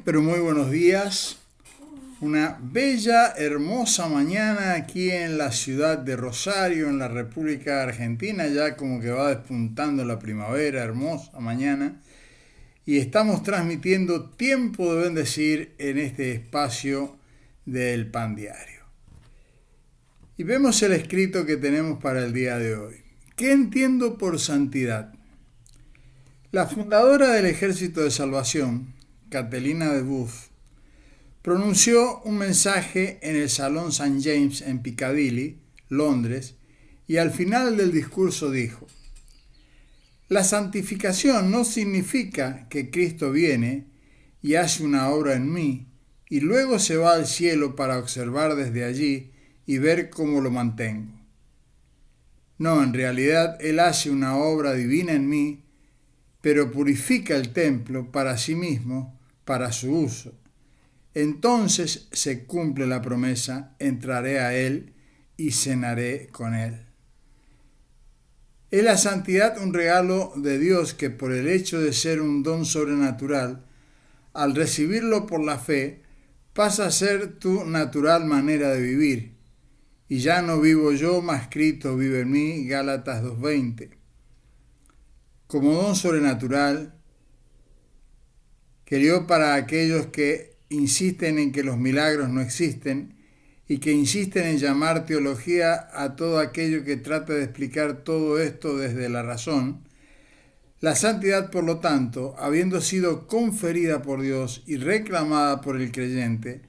Pero muy buenos días. Una bella, hermosa mañana aquí en la ciudad de Rosario, en la República Argentina, ya como que va despuntando la primavera, hermosa mañana. Y estamos transmitiendo Tiempo de Bendecir en este espacio del Pan Diario. Y vemos el escrito que tenemos para el día de hoy. ¿Qué entiendo por santidad? La fundadora del Ejército de Salvación, Catalina de Buff, pronunció un mensaje en el Salón St. James en Piccadilly, Londres, y al final del discurso dijo: la santificación no significa que Cristo viene y hace una obra en mí y luego se va al cielo para observar desde allí y ver cómo lo mantengo. No, en realidad Él hace una obra divina en mí, pero purifica el templo para sí mismo, para su uso. Entonces se cumple la promesa: entraré a Él y cenaré con Él. Es la santidad un regalo de Dios que, por el hecho de ser un don sobrenatural, al recibirlo por la fe, pasa a ser tu natural manera de vivir. Y ya no vivo yo, mas Cristo vive en mí, Gálatas 2:20. Como don sobrenatural, querido para aquellos que insisten en que los milagros no existen y que insisten en llamar teología a todo aquello que trata de explicar todo esto desde la razón, la santidad, por lo tanto, habiendo sido conferida por Dios y reclamada por el creyente,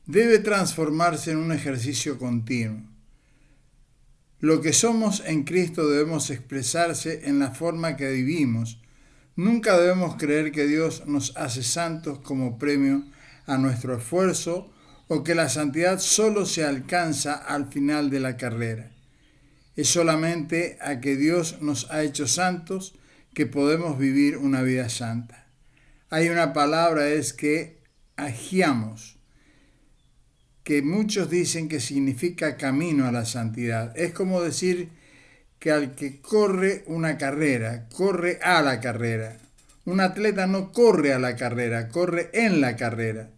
debe transformarse en un ejercicio continuo. Lo que somos en Cristo debemos expresarse en la forma que vivimos. Nunca debemos creer que Dios nos hace santos como premio a nuestro esfuerzo o que la santidad solo se alcanza al final de la carrera. Es solamente a que Dios nos ha hecho santos que podemos vivir una vida santa. Hay una palabra, es que agiamos, que muchos dicen que significa camino a la santidad. Es como decir que al que corre una carrera, corre a la carrera. Un atleta no corre a la carrera, corre en la carrera.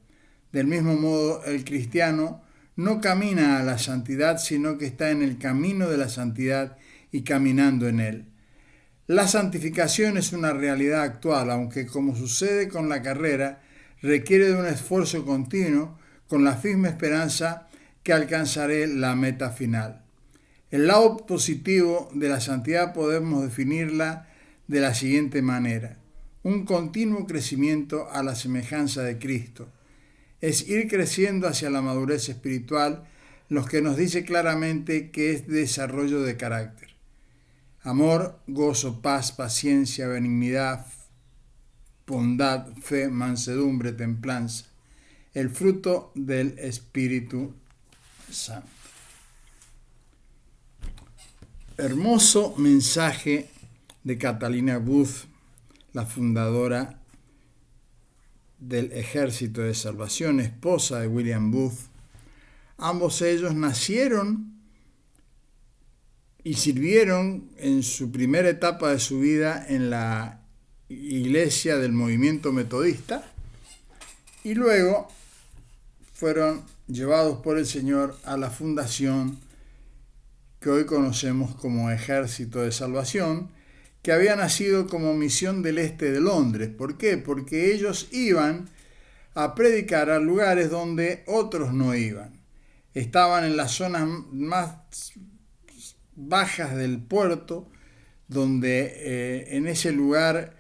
Del mismo modo, el cristiano no camina a la santidad, sino que está en el camino de la santidad y caminando en él. La santificación es una realidad actual, aunque, como sucede con la carrera, requiere de un esfuerzo continuo con la firme esperanza que alcanzaré la meta final. El lado positivo de la santidad podemos definirla de la siguiente manera: un continuo crecimiento a la semejanza de Cristo. Es ir creciendo hacia la madurez espiritual, lo que nos dice claramente que es desarrollo de carácter. Amor, gozo, paz, paciencia, benignidad, bondad, fe, mansedumbre, templanza. El fruto del Espíritu Santo. Hermoso mensaje de Catalina Buff, la fundadora del Ejército de Salvación, esposa de William Booth. Ambos ellos nacieron y sirvieron en su primera etapa de su vida en la iglesia del movimiento metodista y luego fueron llevados por el Señor a la fundación que hoy conocemos como Ejército de Salvación, que había nacido como misión del este de Londres. ¿Por qué? Porque ellos iban a predicar a lugares donde otros no iban. Estaban en las zonas más bajas del puerto, donde en ese lugar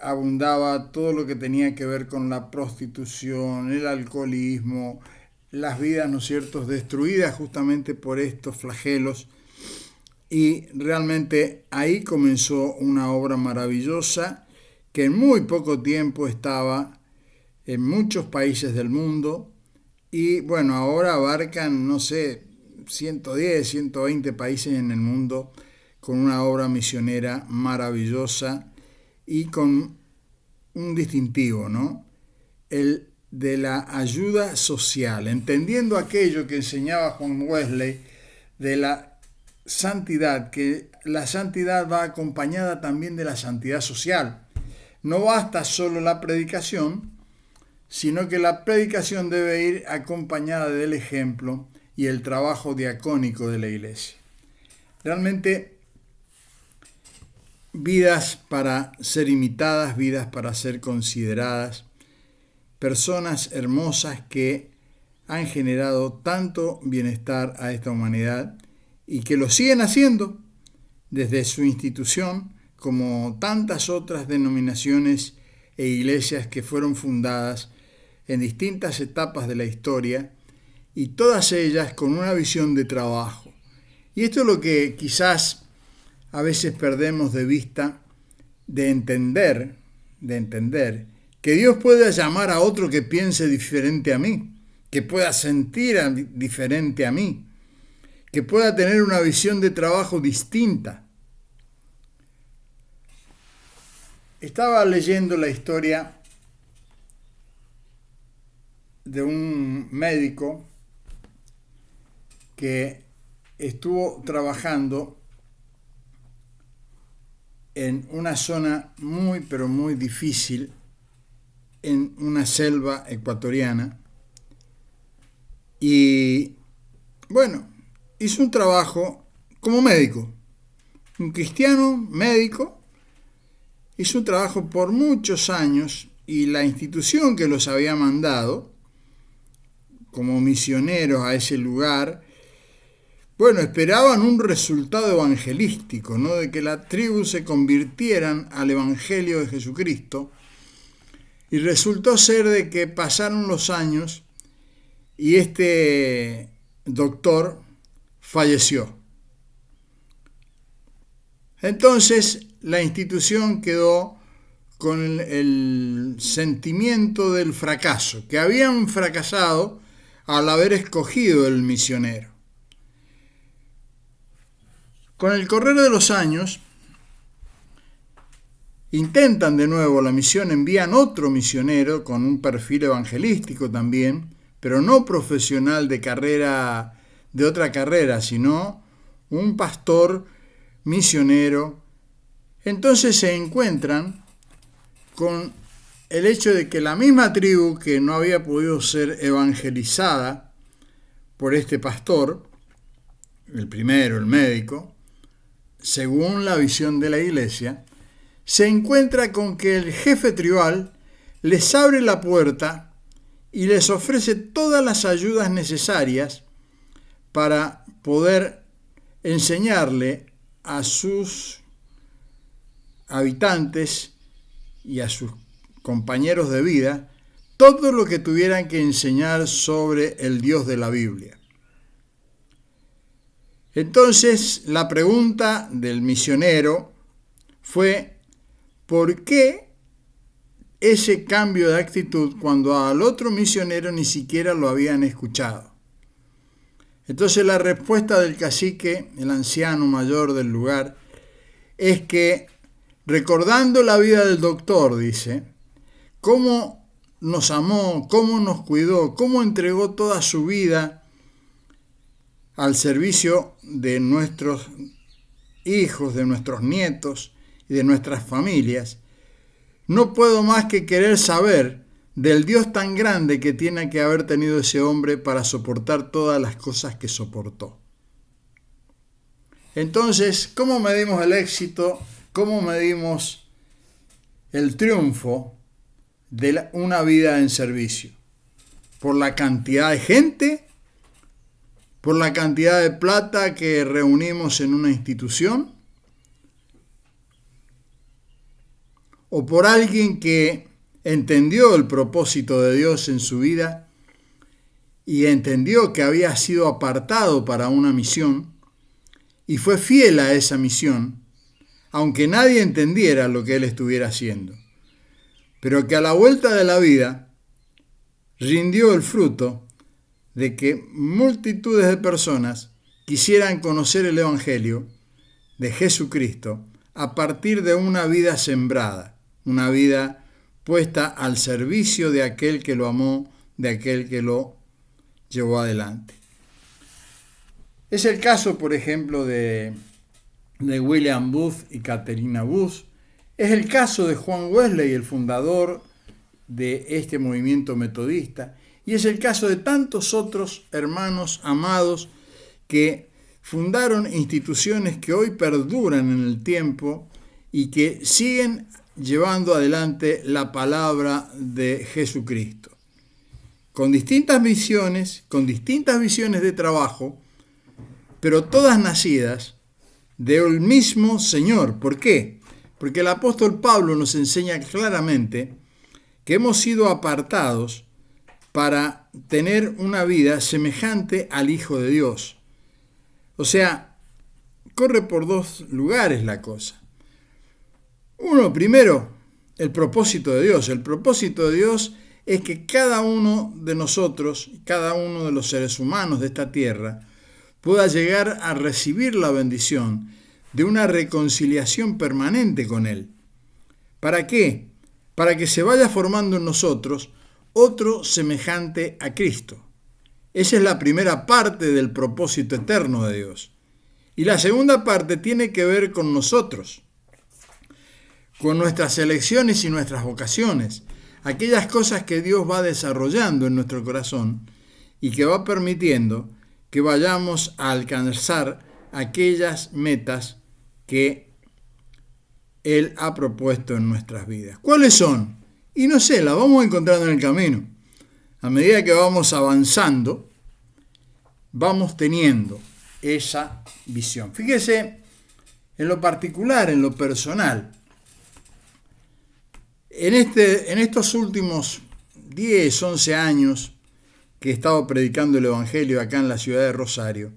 abundaba todo lo que tenía que ver con la prostitución, el alcoholismo, las vidas, ¿no es cierto?, destruidas justamente por estos flagelos. Y realmente ahí comenzó una obra maravillosa que en muy poco tiempo estaba en muchos países del mundo y bueno, ahora abarcan, 110, 120 países en el mundo con una obra misionera maravillosa y con un distintivo, ¿no? El de la ayuda social, entendiendo aquello que enseñaba Juan Wesley de la santidad, que la santidad va acompañada también de la santidad social. No basta solo la predicación, sino que la predicación debe ir acompañada del ejemplo y el trabajo diacónico de la iglesia. Realmente, vidas para ser imitadas, vidas para ser consideradas, personas hermosas que han generado tanto bienestar a esta humanidad y que lo siguen haciendo desde su institución, como tantas otras denominaciones e iglesias que fueron fundadas en distintas etapas de la historia, y todas ellas con una visión de trabajo. Y esto es lo que quizás a veces perdemos de vista, de entender que Dios pueda llamar a otro que piense diferente a mí, que pueda sentir diferente a mí, que pueda tener una visión de trabajo distinta. Estaba leyendo la historia de un médico que estuvo trabajando en una zona muy, pero muy difícil, en una selva ecuatoriana, y bueno, hizo un trabajo como médico, un cristiano médico, hizo un trabajo por muchos años, y la institución que los había mandado como misioneros a ese lugar, bueno, esperaban un resultado evangelístico, ¿no? De que la tribu se convirtieran al evangelio de Jesucristo, y resultó ser de que pasaron los años y este doctor falleció. Entonces la institución quedó con el sentimiento del fracaso, que habían fracasado al haber escogido el misionero. Con el correr de los años, intentan de nuevo la misión, envían otro misionero con un perfil evangelístico también, pero no profesional de otra carrera, sino un pastor misionero. Entonces se encuentran con el hecho de que la misma tribu que no había podido ser evangelizada por este pastor, el primero, el médico, según la visión de la iglesia, se encuentra con que el jefe tribal les abre la puerta y les ofrece todas las ayudas necesarias para poder enseñarle a sus habitantes y a sus compañeros de vida todo lo que tuvieran que enseñar sobre el Dios de la Biblia. Entonces, la pregunta del misionero fue: ¿por qué ese cambio de actitud cuando al otro misionero ni siquiera lo habían escuchado? Entonces la respuesta del cacique, el anciano mayor del lugar, es que, recordando la vida del doctor, dice, cómo nos amó, cómo nos cuidó, cómo entregó toda su vida al servicio de nuestros hijos, de nuestros nietos y de nuestras familias, no puedo más que querer saber del Dios tan grande que tiene que haber tenido ese hombre para soportar todas las cosas que soportó. Entonces, ¿cómo medimos el éxito? ¿Cómo medimos el triunfo de una vida en servicio? ¿Por la cantidad de gente? ¿Por la cantidad de plata que reunimos en una institución? ¿O por alguien que entendió el propósito de Dios en su vida y entendió que había sido apartado para una misión y fue fiel a esa misión, aunque nadie entendiera lo que él estuviera haciendo, pero que a la vuelta de la vida rindió el fruto de que multitudes de personas quisieran conocer el Evangelio de Jesucristo a partir de una vida sembrada, una vida puesta al servicio de aquel que lo amó, de aquel que lo llevó adelante. Es el caso, por ejemplo, de William Booth y Caterina Booth. Es el caso de Juan Wesley, el fundador de este movimiento metodista, y es el caso de tantos otros hermanos amados que fundaron instituciones que hoy perduran en el tiempo y que siguen llevando adelante la palabra de Jesucristo. Con distintas visiones de trabajo, pero todas nacidas del mismo Señor. ¿Por qué? Porque el apóstol Pablo nos enseña claramente que hemos sido apartados para tener una vida semejante al Hijo de Dios. O sea, corre por dos lugares la cosa. Uno, primero, el propósito de Dios. El propósito de Dios es que cada uno de nosotros, cada uno de los seres humanos de esta tierra, pueda llegar a recibir la bendición de una reconciliación permanente con Él. ¿Para qué? Para que se vaya formando en nosotros otro semejante a Cristo. Esa es la primera parte del propósito eterno de Dios. Y la segunda parte tiene que ver con nosotros, con nuestras elecciones y nuestras vocaciones, aquellas cosas que Dios va desarrollando en nuestro corazón y que va permitiendo que vayamos a alcanzar aquellas metas que Él ha propuesto en nuestras vidas. ¿Cuáles son? Y no sé, las vamos encontrando en el camino. A medida que vamos avanzando, vamos teniendo esa visión. Fíjese en lo particular, en lo personal. En estos últimos 10, 11 años que he estado predicando el Evangelio acá en la ciudad de Rosario,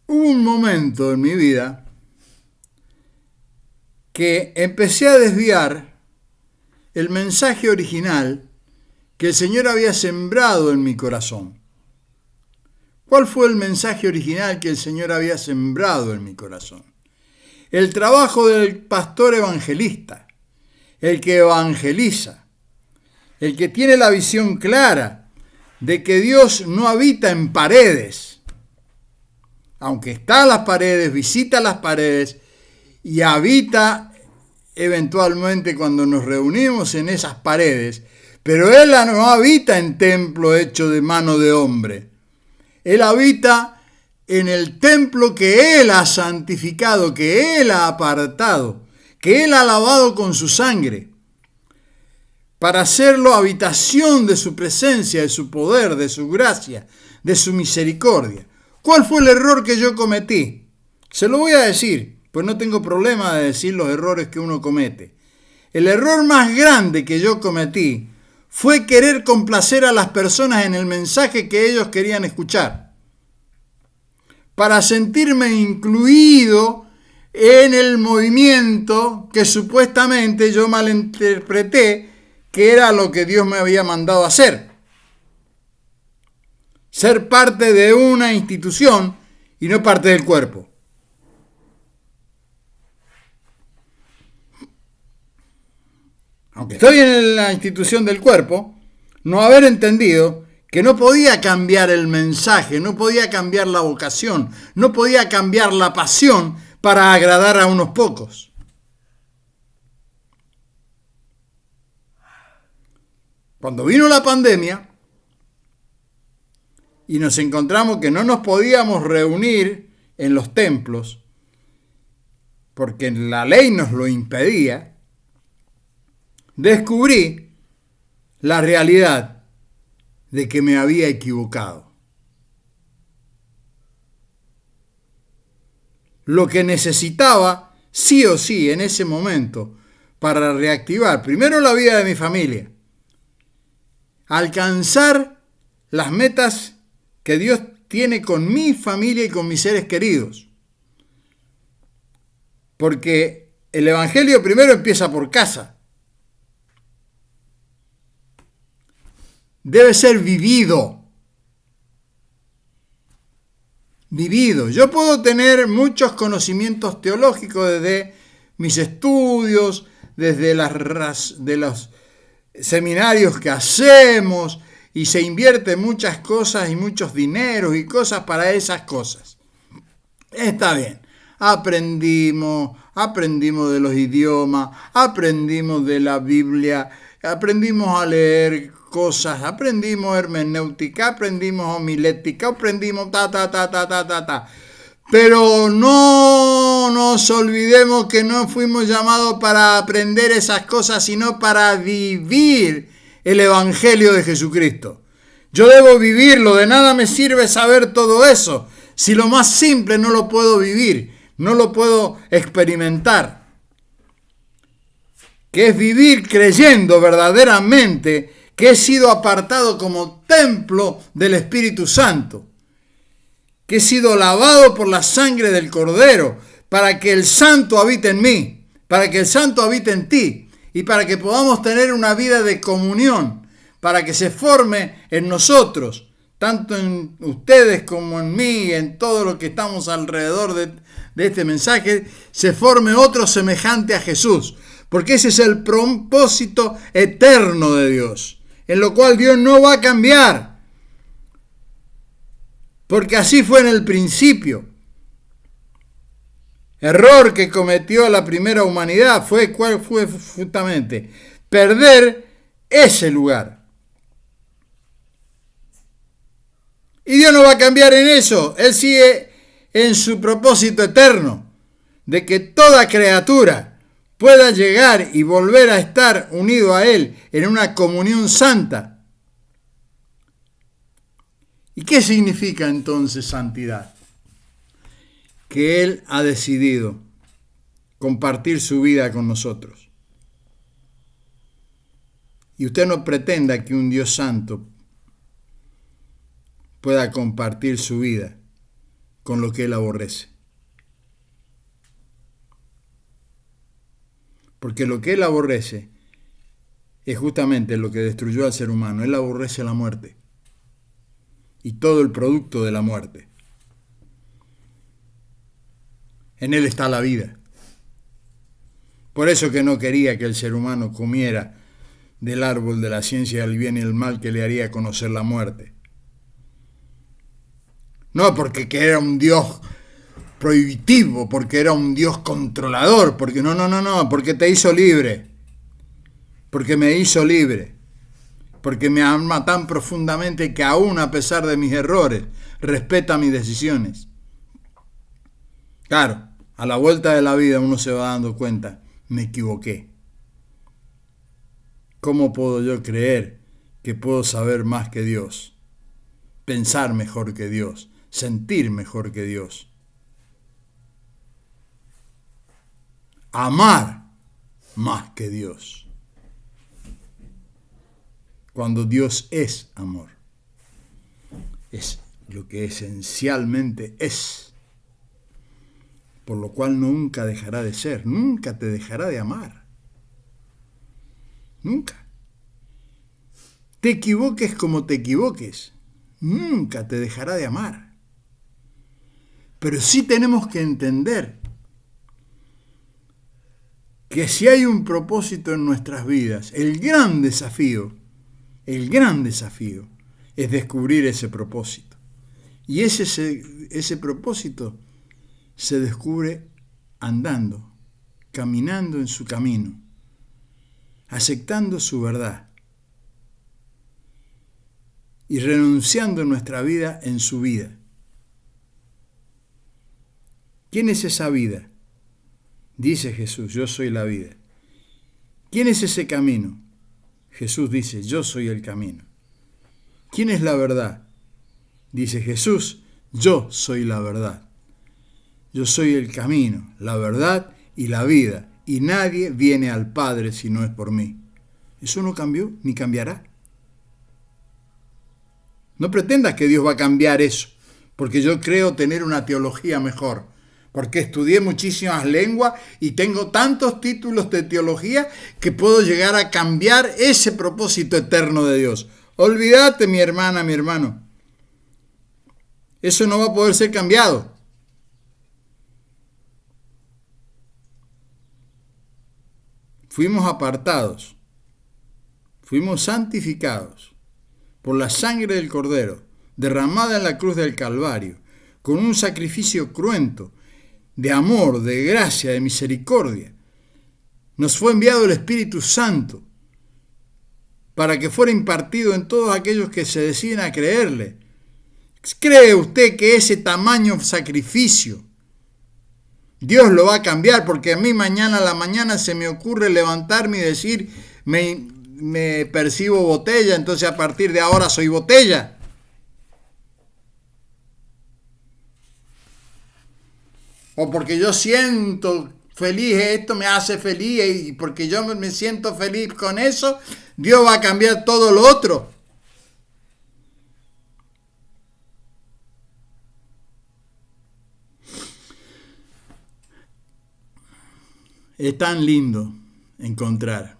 hubo un momento en mi vida que empecé a desviar el mensaje original que el Señor había sembrado en mi corazón. ¿Cuál fue el mensaje original que el Señor había sembrado en mi corazón? El trabajo del pastor evangelista, el que evangeliza, el que tiene la visión clara de que Dios no habita en paredes, aunque está en las paredes, visita las paredes y habita eventualmente cuando nos reunimos en esas paredes, pero Él no habita en templo hecho de mano de hombre. Él habita en el templo que Él ha santificado, que Él ha apartado, que Él ha lavado con su sangre, para hacerlo habitación de su presencia, de su poder, de su gracia, de su misericordia. ¿Cuál fue el error que yo cometí? Se lo voy a decir, pues no tengo problema de decir los errores que uno comete. El error más grande que yo cometí fue querer complacer a las personas en el mensaje que ellos querían escuchar, para sentirme incluido en el movimiento que supuestamente yo malinterpreté que era lo que Dios me había mandado hacer. Ser parte de una institución y no parte del cuerpo. Aunque estoy en la institución del cuerpo, no haber entendido que no podía cambiar el mensaje, no podía cambiar la vocación, no podía cambiar la pasión para agradar a unos pocos. Cuando vino la pandemia y nos encontramos que no nos podíamos reunir en los templos, porque la ley nos lo impedía, descubrí la realidad de que me había equivocado. Lo que necesitaba, sí o sí, en ese momento, para reactivar primero la vida de mi familia, alcanzar las metas que Dios tiene con mi familia y con mis seres queridos. Porque el Evangelio primero empieza por casa. Debe ser vivido. Vivido. Yo puedo tener muchos conocimientos teológicos desde mis estudios, desde de los seminarios que hacemos, y se invierte muchas cosas y muchos dineros y cosas para esas cosas. Está bien. Aprendimos de los idiomas, aprendimos de la Biblia, aprendimos a leer cosas, aprendimos hermenéutica, aprendimos homilética, aprendimos ta. Pero no nos olvidemos que no fuimos llamados para aprender esas cosas, sino para vivir el Evangelio de Jesucristo. Yo debo vivirlo, de nada me sirve saber todo eso, si lo más simple no lo puedo vivir, no lo puedo experimentar. Que es vivir creyendo verdaderamente que he sido apartado como templo del Espíritu Santo, que he sido lavado por la sangre del Cordero, para que el Santo habite en mí, para que el Santo habite en ti, y para que podamos tener una vida de comunión, para que se forme en nosotros, tanto en ustedes como en mí, y en todo lo que estamos alrededor de este mensaje, se forme otro semejante a Jesús, porque ese es el propósito eterno de Dios, en lo cual Dios no va a cambiar, porque así fue en el principio. Error que cometió la primera humanidad fue justamente perder ese lugar. Y Dios no va a cambiar en eso. Él sigue en su propósito eterno de que toda criatura pueda llegar y volver a estar unido a Él en una comunión santa. ¿Y qué significa entonces santidad? Que Él ha decidido compartir su vida con nosotros. Y usted no pretenda que un Dios santo pueda compartir su vida con lo que Él aborrece. Porque lo que Él aborrece es justamente lo que destruyó al ser humano. Él aborrece la muerte y todo el producto de la muerte. En Él está la vida. Por eso que no quería que el ser humano comiera del árbol de la ciencia del bien y el mal que le haría conocer la muerte. No porque que era un Dios prohibitivo, porque era un Dios controlador, porque no, porque te hizo libre. Porque me hizo libre. Porque me ama tan profundamente que aún a pesar de mis errores, respeta mis decisiones. Claro, a la vuelta de la vida uno se va dando cuenta, me equivoqué. ¿Cómo puedo yo creer que puedo saber más que Dios? Pensar mejor que Dios, sentir mejor que Dios. Amar más que Dios. Cuando Dios es amor. Es lo que esencialmente es. Por lo cual nunca dejará de ser, nunca te dejará de amar. Nunca. Te equivoques como te equivoques, nunca te dejará de amar. Pero sí tenemos que entender que si hay un propósito en nuestras vidas, el gran desafío es descubrir ese propósito. Y ese propósito se descubre andando, caminando en su camino, aceptando su verdad y renunciando nuestra vida en su vida. ¿Quién es esa vida? Dice Jesús, yo soy la vida. ¿Quién es ese camino? Jesús dice, yo soy el camino. ¿Quién es la verdad? Dice Jesús, yo soy la verdad. Yo soy el camino, la verdad y la vida, y nadie viene al Padre si no es por mí. Eso no cambió ni cambiará. No pretendas que Dios va a cambiar eso, porque yo creo tener una teología mejor, porque estudié muchísimas lenguas y tengo tantos títulos de teología que puedo llegar a cambiar ese propósito eterno de Dios. Olvídate, mi hermana, mi hermano. Eso no va a poder ser cambiado. Fuimos apartados, fuimos santificados por la sangre del Cordero, derramada en la cruz del Calvario, con un sacrificio cruento, de amor, de gracia, de misericordia. Nos fue enviado el Espíritu Santo, para que fuera impartido en todos aquellos que se deciden a creerle. ¿Cree usted que ese tamaño sacrificio Dios lo va a cambiar? Porque a mí mañana a la mañana se me ocurre levantarme y decir, me percibo botella, entonces a partir de ahora soy botella. O porque yo siento feliz, esto me hace feliz, y porque yo me siento feliz con eso, Dios va a cambiar todo lo otro. Es tan lindo encontrar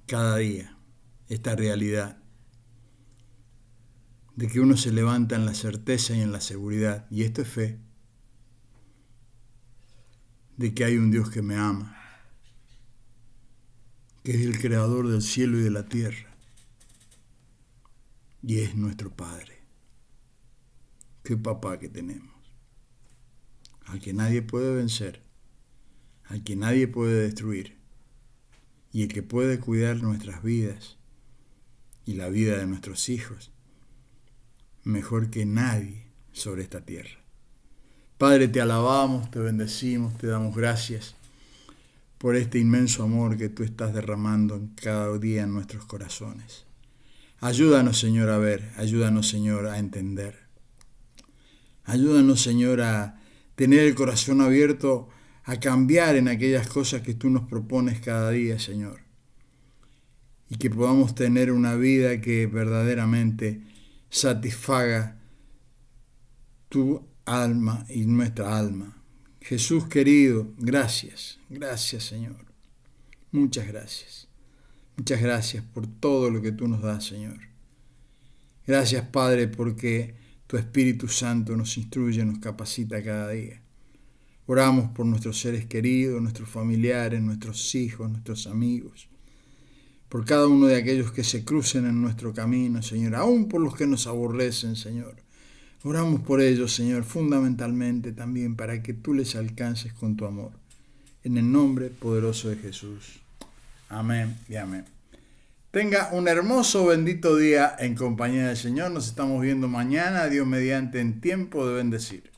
cada día esta realidad de que uno se levanta en la certeza y en la seguridad, y esto es fe, de que hay un Dios que me ama, que es el creador del cielo y de la tierra, y es nuestro Padre. Qué papá que tenemos, al que nadie puede vencer, al que nadie puede destruir, y el que puede cuidar nuestras vidas y la vida de nuestros hijos mejor que nadie sobre esta tierra. Padre, te alabamos, te bendecimos, te damos gracias por este inmenso amor que tú estás derramando en cada día en nuestros corazones. Ayúdanos, Señor, a ver, ayúdanos, Señor, a entender. Ayúdanos, Señor, a tener el corazón abierto a cambiar en aquellas cosas que tú nos propones cada día, Señor. Y que podamos tener una vida que verdaderamente satisfaga tu alma y nuestra alma. Jesús querido, gracias, gracias, Señor. Muchas gracias. Muchas gracias por todo lo que tú nos das, Señor. Gracias, Padre, porque tu Espíritu Santo nos instruye, nos capacita cada día. Oramos por nuestros seres queridos, nuestros familiares, nuestros hijos, nuestros amigos, por cada uno de aquellos que se crucen en nuestro camino, Señor, aún por los que nos aborrecen, Señor. Oramos por ellos, Señor, fundamentalmente también para que tú les alcances con tu amor. En el nombre poderoso de Jesús. Amén y amén. Tenga un hermoso, bendito día en compañía del Señor. Nos estamos viendo mañana, Dios mediante, en tiempo de bendecir.